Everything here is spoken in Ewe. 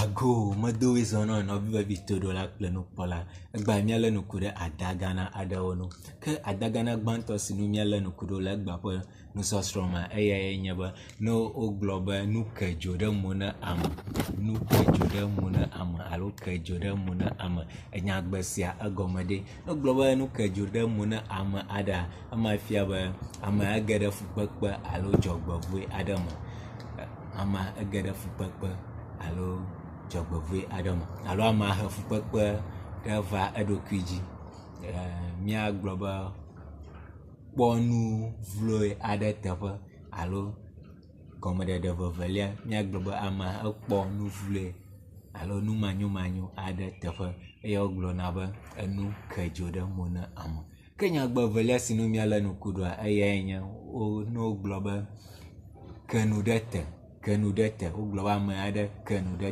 Ago medowoe zɔnɔ nɔvi vevitɔ ɖewo la kple nukpɔla egba míalé nuku ɖe adagana aɖewo nu ke adagana gbãtɔ si nu míalé nuku ɖo le egba ƒe nusɔsrɔ̃ me eyae nye be ne wogblɔ be nu ke dzo ɖe mo ne ame, nu ke dzo ɖe mo ne ame alo ke dzo ɖe mo ne ame, enyagbe sia egɔme ɖe ne gblɔ be nu ke dzo ɖe mo ne ame aɖea ema fia be amea ege ɖe fukpekpe alo dzɔgbevɔ̃e aɖe me, amea ege ɖe fukpekpe alo dzɔgbevɔ̃e aɖe me alo amea he fukpekpe ɖe va eɖokui dzi. Míagblɔ be kpɔ nu vloe aɖe teƒe alo gɔmeɖeɖe vevelia míagblɔ be amea ekpɔ nu vloe alo nu manyomanyo aɖe teƒe eye wogblɔna be enu ke dzo ɖe mo ne ame. Ke nyagbe velia si nu míalé nuku ɖoa eyae nye ne wogblɔ be ke nu ɖe te, ke nu ɖe te, wogblɔ be ame aɖe ke nu ɖe